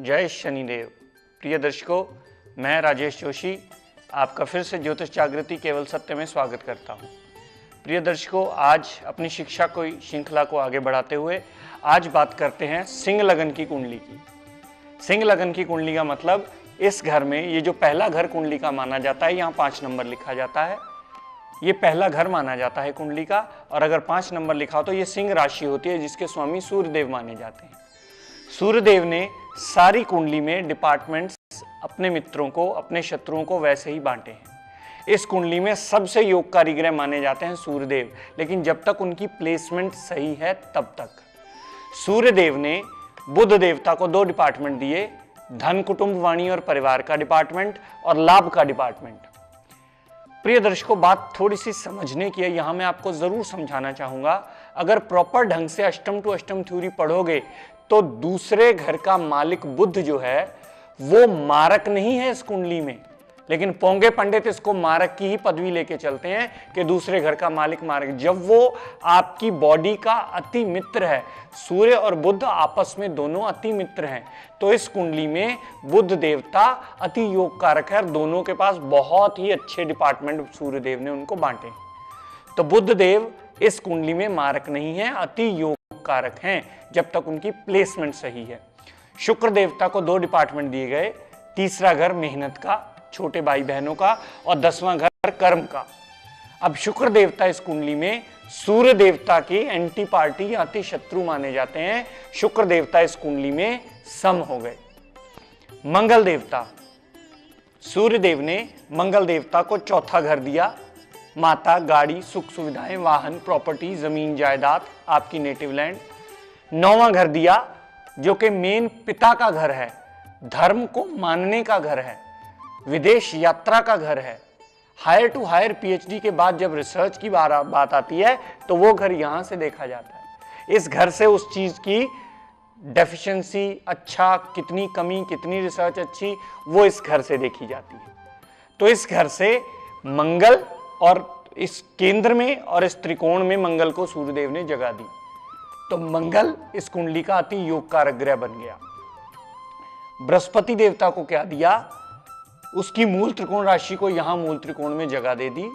जय शनिदेव। प्रिय दर्शकों, मैं राजेश जोशी आपका फिर से ज्योतिष जागृति केवल सत्य में स्वागत करता हूं। प्रिय दर्शकों, आज अपनी शिक्षा को श्रृंखला को आगे बढ़ाते हुए आज बात करते हैं सिंह लगन की कुंडली की। सिंह लगन की कुंडली का मतलब इस घर में ये जो पहला घर कुंडली का माना जाता है, यहाँ 5 नंबर लिखा जाता है, ये पहला घर माना जाता है कुंडली का। और अगर 5 नंबर लिखा हो तो ये सिंह राशि होती है जिसके स्वामी सूर्यदेव माने जाते हैं। सूर्यदेव ने सारी कुंडली में डिपार्टमेंट्स अपने मित्रों को, अपने शत्रुओं को वैसे ही बांटे हैं। इस कुंडली में सबसे योगकारी ग्रह माने जाते हैं सूर्यदेव, लेकिन जब तक उनकी प्लेसमेंट सही है तब तक। सूर्यदेव ने बुध देवता को 2 डिपार्टमेंट दिए, धन, कुटुंब, वाणी और परिवार का डिपार्टमेंट और लाभ का डिपार्टमेंट। प्रिय दर्शकों, बात थोड़ी सी समझने की है, यहां मैं आपको जरूर समझाना चाहूंगा। अगर प्रॉपर ढंग से अष्टम टू अष्टम थ्योरी पढ़ोगे तो दूसरे घर का मालिक बुध जो है वो मारक नहीं है इस कुंडली में, लेकिन पोंगे पंडित इसको मारक की ही पदवी लेके चलते हैं कि दूसरे घर का मालिक मारक। जब वो आपकी बॉडी का अति मित्र है, सूर्य और बुध आपस में दोनों अति मित्र हैं, तो इस कुंडली में बुध देवता अति योग कारक है और दोनों के पास बहुत ही अच्छे डिपार्टमेंट सूर्यदेव ने उनको बांटे। तो बुध देव इस कुंडली में मारक नहीं है, अति योग कारक हैं जब तक उनकी प्लेसमेंट सही है। शुक्र देवता को 2 डिपार्टमेंट दिए गए, तीसरा घर मेहनत का, छोटे भाई बहनों का, और 10वां घर कर्म का। अब शुक्र देवता इस कुंडली में सूर्य देवता की एंटी पार्टी या अति शत्रु माने जाते हैं। शुक्र देवता इस कुंडली में सम हो गए। मंगल देवता, सूर्य देव ने मंगल देवता को 4था घर दिया, माता, गाड़ी, सुख सुविधाएं, वाहन, प्रॉपर्टी, जमीन जायदाद, आपकी नेटिव लैंड। 9वां घर दिया जो कि मेन पिता का घर है, धर्म को मानने का घर है, विदेश यात्रा का घर है। हायर टू हायर पीएचडी के बाद जब रिसर्च की बात आती है तो वो घर यहां से देखा जाता है। इस घर से उस चीज की डेफिशिएंसी, अच्छा कितनी कमी, कितनी रिसर्च अच्छी, वो इस घर से देखी जाती है। तो इस घर से मंगल, और इस केंद्र में और इस त्रिकोण में मंगल को सूर्यदेव ने जगह दी, तो मंगल इस कुंडली का अति योग कारक ग्रह बन गया। बृहस्पति देवता को क्या दिया? उसकी मूल त्रिकोण राशि को यहां मूल त्रिकोण में जगह दे दी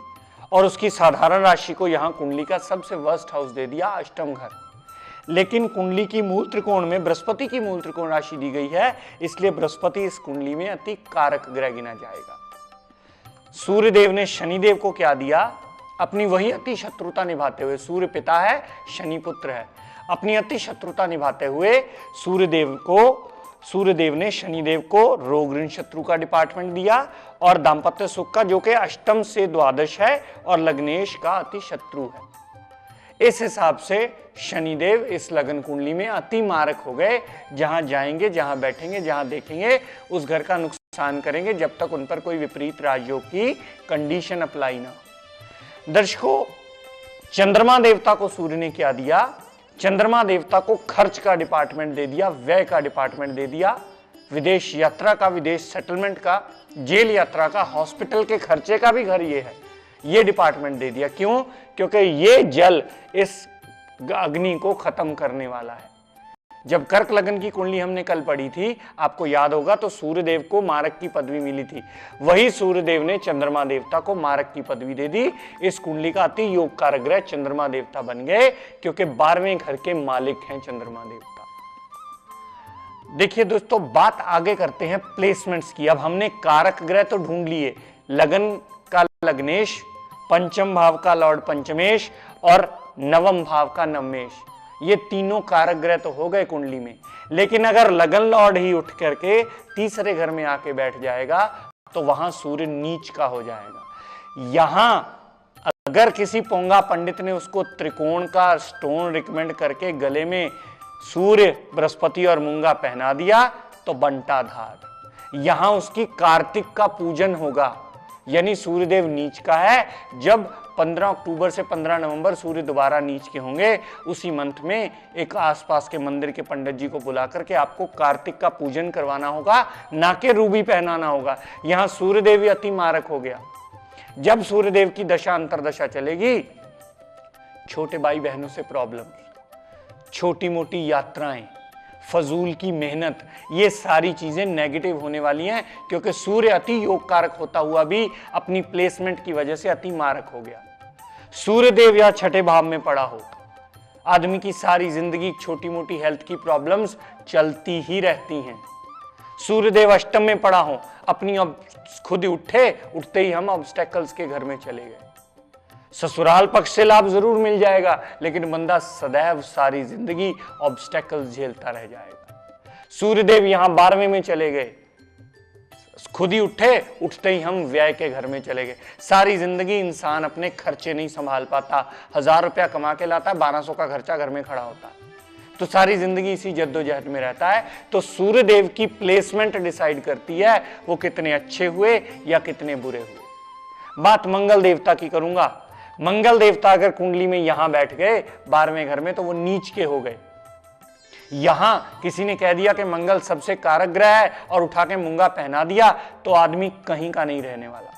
और उसकी साधारण राशि को यहां कुंडली का सबसे वर्स्ट हाउस दे दिया, अष्टम घर। लेकिन कुंडली की मूल त्रिकोण में बृहस्पति की मूल त्रिकोण राशि दी गई है, इसलिए बृहस्पति इस कुंडली में अति कारक ग्रह गिना जाएगा। सूर्यदेव ने शनिदेव को क्या दिया? अपनी वही अति शत्रुता निभाते हुए, सूर्य पिता है, शनि पुत्र है, अपनी अति शत्रुता निभाते हुए सूर्यदेव ने शनिदेव को रोग ऋण शत्रु का डिपार्टमेंट दिया और दाम्पत्य सुख का, जो कि अष्टम से द्वादश है और लग्नेश का अति शत्रु है। इस हिसाब से शनिदेव इस लगन कुंडली में अति मारक हो गए। जहां जाएंगे, जहां बैठेंगे, जहां देखेंगे, उस घर का नुकसान करेंगे जब तक उन पर कोई विपरीत राजयोग की कंडीशन अप्लाई ना हो। दर्शकों, चंद्रमा देवता को सूर्य ने क्या दिया? चंद्रमा देवता को खर्च का डिपार्टमेंट दे दिया, व्यय का डिपार्टमेंट दे दिया, विदेश यात्रा का, विदेश सेटलमेंट का, जेल यात्रा का, हॉस्पिटल के खर्चे का भी घर ये है, ये डिपार्टमेंट दे दिया। क्यों? क्योंकि ये जल इस अग्नि को खत्म करने वाला है। जब कर्क लगन की कुंडली हमने कल पढ़ी थी, आपको याद होगा, तो सूर्यदेव को मारक की पदवी मिली थी। वही सूर्यदेव ने चंद्रमा देवता को मारक की पदवी दे दी। इस कुंडली का अति योग कारक ग्रह चंद्रमा देवता बन गए, क्योंकि 12वें घर के मालिक हैं चंद्रमा देवता। देखिए दोस्तों, बात आगे करते हैं प्लेसमेंट्स की। अब हमने कारक ग्रह तो ढूंढ लिए, लगन का लग्नेश, पंचम भाव का लॉर्ड पंचमेश और नवम भाव का नवमेश, ये तीनों कारक ग्रह तो हो गए कुंडली में। लेकिन अगर लगन लॉर्ड ही उठ करके तीसरे घर में आके बैठ जाएगा तो वहां सूर्य नीच का हो जाएगा। यहां अगर किसी पोंगा पंडित ने उसको त्रिकोण का स्टोन रिकमेंड करके गले में सूर्य, बृहस्पति और मूंगा पहना दिया तो बंटाधार। यहां उसकी कार्तिक का पूजन होगा, यानी सूर्यदेव नीच का है। जब 15 अक्टूबर से 15 नवंबर सूर्य दोबारा नीच के होंगे, उसी मंथ में एक आसपास के मंदिर के पंडित जी को बुला करके आपको कार्तिक का पूजन करवाना होगा, ना कि रूबी पहनाना होगा। यहां सूर्यदेव अति मारक हो गया। जब सूर्यदेव की दशा अंतरदशा चलेगी, छोटे भाई बहनों से प्रॉब्लम, छोटी मोटी यात्राएं, फजूल की मेहनत, ये सारी चीजें नेगेटिव होने वाली हैं, क्योंकि सूर्य अति योग कारक होता हुआ भी अपनी प्लेसमेंट की वजह से अति मारक हो गया। सूर्यदेव या छठे भाव में पड़ा हो, आदमी की सारी जिंदगी छोटी मोटी हेल्थ की प्रॉब्लम्स चलती ही रहती हैं। सूर्यदेव अष्टम में पड़ा हो, अपनी अब खुद उठते ही हम ऑब्स्टेकल्स के घर में चले गए। ससुराल पक्ष से लाभ जरूर मिल जाएगा, लेकिन बंदा सदैव सारी जिंदगी ऑब्स्टेकल्स झेलता रह जाएगा। सूर्यदेव यहां 12वें में चले गए, खुद ही उठते ही हम व्यय के घर में चले गए। सारी जिंदगी इंसान अपने खर्चे नहीं संभाल पाता, 1000 रुपया कमा के लाता है, 1200 का खर्चा घर में खड़ा होता है, तो सारी जिंदगी इसी जद्दोजहद में रहता है। तो सूर्यदेव की प्लेसमेंट डिसाइड करती है वो कितने अच्छे हुए या कितने बुरे हुए। बात मंगल देवता की करूंगा। मंगल देवता अगर कुंडली में यहां बैठ गए 12वें घर में, तो वो नीच के हो गए। यहां किसी ने कह दिया कि मंगल सबसे कारक ग्रह है और उठा के मूंगा पहना दिया, तो आदमी कहीं का नहीं रहने वाला।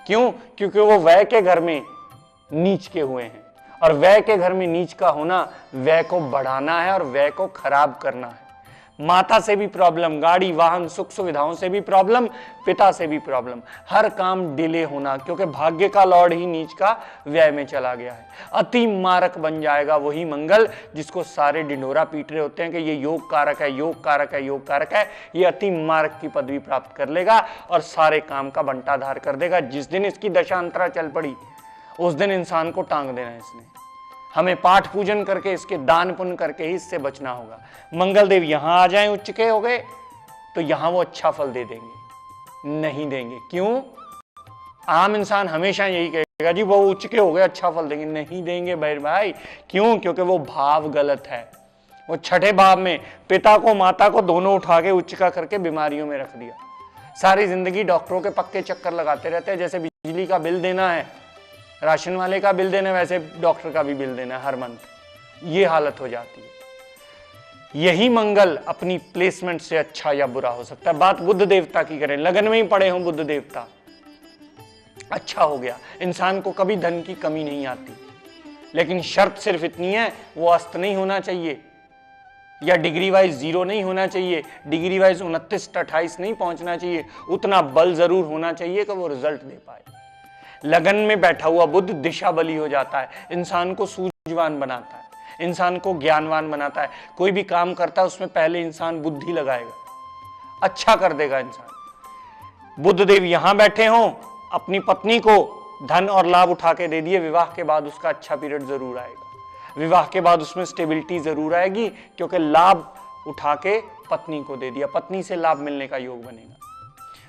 क्यों? क्योंकि वो व्यय के घर में नीच के हुए हैं, और व्यय के घर में नीच का होना व्यय को बढ़ाना है और व्यय को खराब करना है। माता से भी प्रॉब्लम, गाड़ी वाहन सुख सुविधाओं से भी प्रॉब्लम, पिता से भी प्रॉब्लम, हर काम डिले होना, क्योंकि भाग्य का लॉर्ड ही नीच का व्यय में चला गया है। अति मारक बन जाएगा वही मंगल जिसको सारे ढिंढोरा पीट रहे होते हैं कि ये योग कारक है, योग कारक है, योग कारक है। ये अति मारक की पदवी प्राप्त कर लेगा और सारे काम का बंटाधार कर देगा। जिस दिन इसकी दशांतरा चल पड़ी उस दिन इंसान को टांग देना है इसने। हमें पाठ पूजन करके, इसके दान पुण्य करके ही इससे बचना होगा। मंगल देव यहां आ जाएं उच्च के हो गए, तो यहां वो अच्छा फल दे देंगे? नहीं देंगे। क्यों? आम इंसान हमेशा यही कहेगा जी वो उच्च के हो गए अच्छा फल देंगे। नहीं देंगे भाई। क्यों? क्योंकि वो भाव गलत है। वो छठे भाव में पिता को माता को दोनों उठा के उच्च का करके बीमारियों में रख दिया। सारी जिंदगी डॉक्टरों के पक्के चक्कर लगाते रहते हैं। जैसे बिजली का बिल देना है, राशन वाले का बिल देना, वैसे डॉक्टर का भी बिल देना हर मंथ। ये हालत हो जाती है। यही मंगल अपनी प्लेसमेंट से अच्छा या बुरा हो सकता है। बात बुध देवता की करें, लगन में ही पड़े हों बुध देवता, अच्छा हो गया। इंसान को कभी धन की कमी नहीं आती, लेकिन शर्त सिर्फ इतनी है, वो अस्त नहीं होना चाहिए या डिग्री वाइज 0 नहीं होना चाहिए, डिग्री वाइज 29 28 नहीं पहुंचना चाहिए। उतना बल जरूर होना चाहिए कि वो रिजल्ट दे पाए। लगन में बैठा हुआ बुध दिशा बली हो जाता है, इंसान को सूझवान बनाता है, इंसान को ज्ञानवान बनाता है। कोई भी काम करता है उसमें पहले इंसान बुद्धि लगाएगा, अच्छा कर देगा इंसान। बुध देव यहां बैठे हों, अपनी पत्नी को धन और लाभ उठा के दे दिए, विवाह के बाद उसका अच्छा पीरियड जरूर आएगा। विवाह के बाद उसमें स्टेबिलिटी जरूर आएगी, क्योंकि लाभ उठा के पत्नी को दे दिया, पत्नी से लाभ मिलने का योग बनेगा।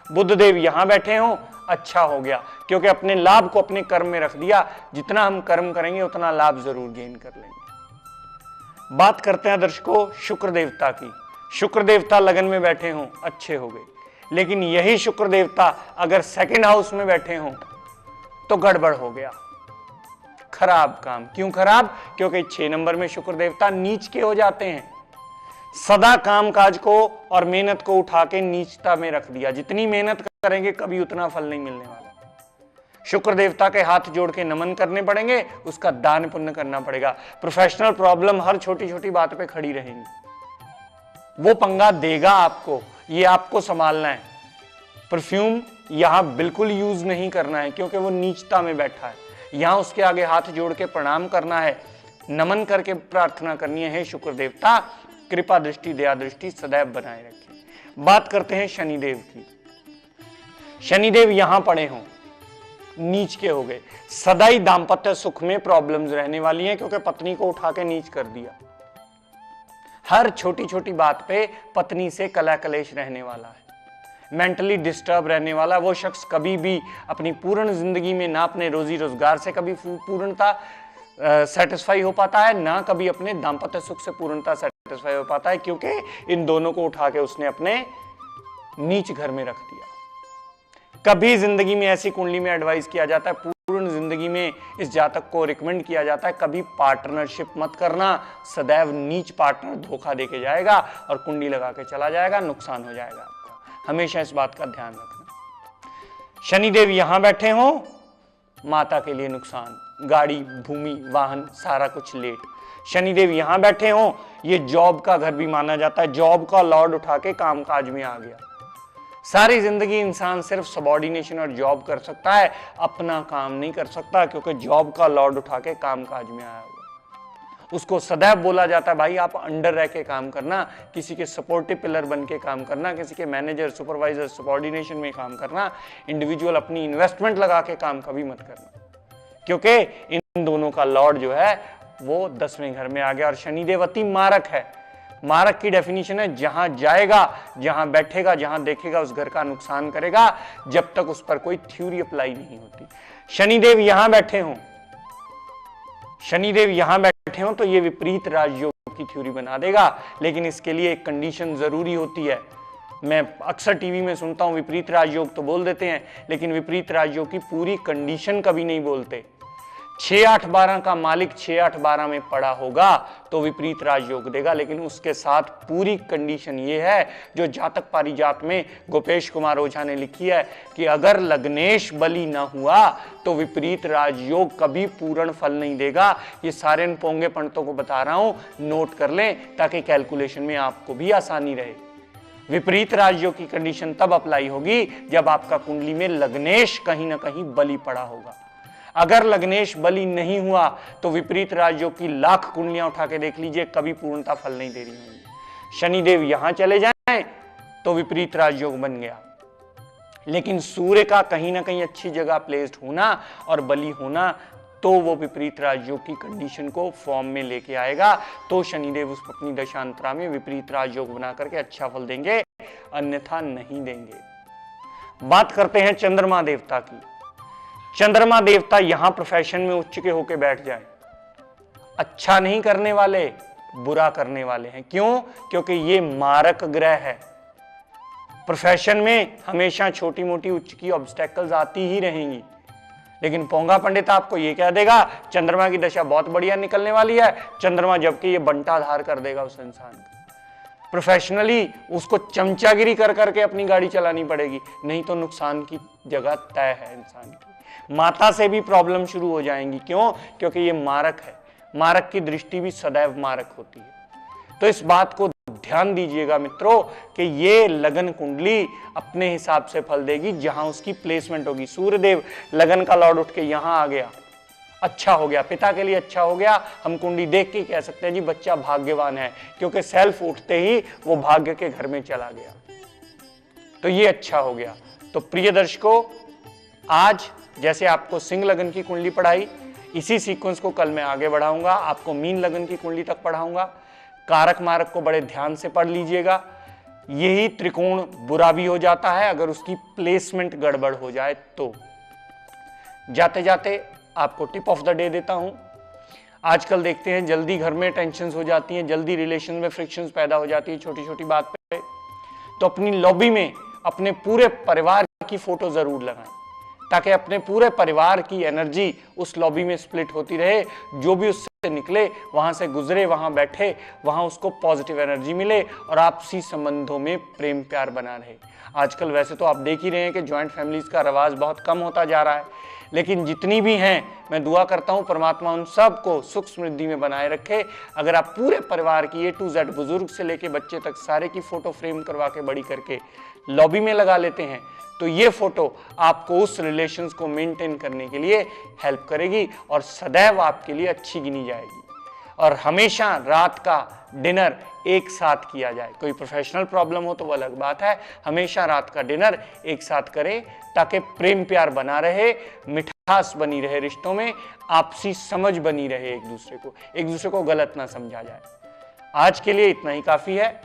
बुध देव यहां बैठे हों, अच्छा हो गया, क्योंकि अपने लाभ को अपने कर्म में रख दिया। जितना हम कर्म करेंगे उतना लाभ जरूर गेन कर लेंगे। बात करते हैं दर्शकों शुक्र देवता की। शुक्र देवता लगन में बैठे हों, अच्छे हो गए, लेकिन यही शुक्र देवता अगर सेकंड हाउस में बैठे हों तो गड़बड़ हो गया, खराब काम। क्यों खराब? क्योंकि 6 नंबर में शुक्र देवता नीच के हो जाते हैं। सदा कामकाज को और मेहनत को उठा के नीचता में रख दिया। जितनी मेहनत करेंगे कभी उतना फल नहीं मिलने वाला। शुक्र देवता के हाथ जोड़ के नमन करने पड़ेंगे, उसका दान पुण्य करना पड़ेगा। प्रोफेशनल प्रॉब्लम हर छोटी छोटी बात पे खड़ी रहेंगी, वो पंगा देगा आपको, ये आपको संभालना है। परफ्यूम यहां बिल्कुल यूज नहीं करना है, क्योंकि वो नीचता में बैठा है। यहां उसके आगे हाथ जोड़ के प्रणाम करना है, नमन करके प्रार्थना करनी है, हे शुक्र देवता कृपा दृष्टि दया दृष्टि सदैव बनाए रखें। बात करते हैं शनिदेव की। शनिदेव यहां पड़े हों, नीच के हो गए, सदा ही दाम्पत्य सुख में प्रॉब्लम्स रहने वाली हैं, क्योंकि पत्नी को उठा के नीच कर दिया। हर छोटी छोटी बात पे पत्नी से कलह कलेश रहने वाला है, मेंटली डिस्टर्ब रहने वाला। वो शख्स कभी भी अपनी पूर्ण जिंदगी में ना अपने रोजी रोजगार से कभी पूर्णता सेटिस्फाई हो पाता है, ना कभी अपने दाम्पत्य सुख से पूर्णता सेटिस्फाई हो पाता है, क्योंकि इन दोनों को उठा के उसने अपने नीच घर में रख दिया। कभी जिंदगी में ऐसी कुंडली में एडवाइस किया जाता है, पूर्ण जिंदगी में इस जातक को रिकमेंड किया जाता है, कभी पार्टनरशिप मत करना। सदैव नीच पार्टनर धोखा देके जाएगा और कुंडली लगा के चला जाएगा, नुकसान हो जाएगा आपको। हमेशा इस बात का ध्यान रखना। शनिदेव यहां बैठे हों, माता के लिए नुकसान, गाड़ी भूमि वाहन सारा कुछ लेट। शनिदेव यहां बैठे हों, ये जॉब का घर भी माना जाता है। जॉब का लॉर्ड उठा के कामकाज में आ गया। सारी जिंदगी इंसान सिर्फ सबॉर्डिनेशन और जॉब कर सकता है, अपना काम नहीं कर सकता, क्योंकि जॉब का लॉर्ड उठा के कामकाज में आया हुआ। उसको सदैव बोला जाता है भाई आप अंडर रह के काम करना, किसी के सपोर्टिव पिलर बन के काम करना, किसी के मैनेजर सुपरवाइजर सबॉर्डिनेशन में काम करना, इंडिविजुअल अपनी इन्वेस्टमेंट लगा के काम कभी मत करना, क्योंकि इन दोनों का लॉर्ड जो है वो 10वें घर में आ गया। और शनिदेव अति मारक है। मारक की डेफिनेशन है जहां जाएगा, जहां बैठेगा, जहां देखेगा उस घर का नुकसान करेगा, जब तक उस पर कोई थ्योरी अप्लाई नहीं होती। शनिदेव यहां बैठे हों, शनिदेव यहां बैठे हों तो ये विपरीत राजयोग की थ्योरी बना देगा, लेकिन इसके लिए एक कंडीशन जरूरी होती है। मैं अक्सर टीवी में सुनता हूं विपरीत राजयोग तो बोल देते हैं, लेकिन विपरीत राजयोग की पूरी कंडीशन कभी नहीं बोलते। 6 8 12 का मालिक 6 8 12 में पड़ा होगा तो विपरीत राजयोग देगा, लेकिन उसके साथ पूरी कंडीशन ये है जो जातक पारिजात में गोपेश कुमार ओझा ने लिखी है कि अगर लग्नेश बली ना हुआ तो विपरीत राजयोग कभी पूर्ण फल नहीं देगा। ये सारे पोंगे पंडितों को बता रहा हूं, नोट कर लें ताकि कैलकुलेशन में आपको भी आसानी रहे। विपरीत राजयोग की कंडीशन तब अप्लाई होगी जब आपका कुंडली में लग्नेश कहीं ना कहीं बली पड़ा होगा। अगर लग्नेश बली नहीं हुआ तो विपरीत राजयोग की लाख कुंडलियां उठा के देख लीजिए, कभी पूर्णता फल नहीं दे रही होंगी। शनिदेव यहां चले जाएं तो विपरीत राजयोग बन गया, लेकिन सूर्य का कहीं ना कहीं अच्छी जगह प्लेस्ड होना और बली होना तो वो विपरीत राजयोग की कंडीशन को फॉर्म में लेके आएगा। तो शनिदेव उस अपनी दशांतरा में विपरीत राजयोग बना करके अच्छा फल देंगे, अन्यथा नहीं देंगे। बात करते हैं चंद्रमा देवता की। चंद्रमा देवता यहां प्रोफेशन में उच्च के होके बैठ जाए, अच्छा नहीं करने वाले, बुरा करने वाले हैं। क्यों? क्योंकि ये मारक ग्रह है। प्रोफेशन में हमेशा छोटी मोटी उच्च की ऑब्स्टेकल्स आती ही रहेंगी, लेकिन पोंगा पंडित आपको ये कह देगा चंद्रमा की दशा बहुत बढ़िया निकलने वाली है, चंद्रमा जबकि ये बंटाधार कर देगा उस इंसान को। प्रोफेशनली उसको चमचागिरी कर करके अपनी गाड़ी चलानी पड़ेगी, नहीं तो नुकसान की जगह तय है इंसान की। माता से भी प्रॉब्लम शुरू हो जाएंगी। क्यों? क्योंकि ये मारक है। मारक की दृष्टि भी सदैव मारक होती है। तो इस बात को ध्यान दीजिएगा मित्रों कि ये लगन कुंडली अपने हिसाब से फल देगी जहां उसकी प्लेसमेंट होगी। सूर्यदेव लगन का लॉर्ड उठ के यहां आ गया, अच्छा हो गया, पिता के लिए अच्छा हो गया। हम कुंडली देख के कह सकते हैं जी बच्चा भाग्यवान है, क्योंकि सेल्फ उठते ही वो भाग्य के घर में चला गया, तो ये अच्छा हो गया। तो प्रिय दर्शकों, आज जैसे आपको सिंह लगन की कुंडली पढ़ाई, इसी सीक्वेंस को कल मैं आगे बढ़ाऊंगा, आपको मीन लगन की कुंडली तक पढ़ाऊंगा। कारक मारक को बड़े ध्यान से पढ़ लीजिएगा। यही त्रिकोण बुरा भी हो जाता है अगर उसकी प्लेसमेंट गड़बड़ हो जाए तो। जाते जाते आपको टिप ऑफ द डे देता हूं। आजकल देखते हैं जल्दी घर में टेंशन्स हो जाती हैं, जल्दी रिलेशन में फ्रिक्शंस पैदा हो जाती है छोटी छोटी बात पे। तो अपनी लॉबी में अपने पूरे परिवार की फोटो जरूर लगाएं, ताकि अपने पूरे परिवार की एनर्जी उस लॉबी में स्प्लिट होती रहे। जो भी उससे निकले, वहां से गुजरे, वहां बैठे, वहां उसको पॉजिटिव एनर्जी मिले और आपसी संबंधों में प्रेम प्यार बना रहे। आजकल वैसे तो आप देख ही रहे हैं कि जॉइंट फैमिलीज का रवाज बहुत कम होता जा रहा है, लेकिन जितनी भी हैं मैं दुआ करता हूं परमात्मा उन सबको सुख समृद्धि में बनाए रखे। अगर आप पूरे परिवार की A to Z बुजुर्ग से लेके बच्चे तक सारे की फोटो फ्रेम करवा के बड़ी करके लॉबी में लगा लेते हैं, तो ये फोटो आपको उस रिलेशंस को मेंटेन करने के लिए हेल्प करेगी और सदैव आपके लिए अच्छी गिनी जाएगी। और हमेशा रात का डिनर एक साथ किया जाए। कोई प्रोफेशनल प्रॉब्लम हो तो वो अलग बात है, हमेशा रात का डिनर एक साथ करें ताकि प्रेम प्यार बना रहे, मिठास बनी रहे रिश्तों में, आपसी समझ बनी रहे, एक दूसरे को गलत ना समझा जाए। आज के लिए इतना ही काफी है।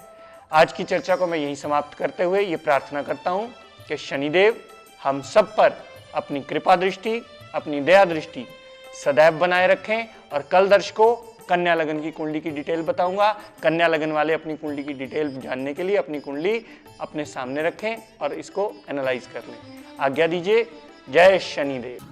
आज की चर्चा को मैं यही समाप्त करते हुए ये प्रार्थना करता हूं कि शनिदेव हम सब पर अपनी कृपा दृष्टि, अपनी दया दृष्टि सदैव बनाए रखें। और कल दर्शकों कन्या लगन की कुंडली की डिटेल बताऊंगा। कन्या लगन वाले अपनी कुंडली की डिटेल जानने के लिए अपनी कुंडली अपने सामने रखें और इसको एनालाइज कर लें। आज्ञा दीजिए। जय शनिदेव।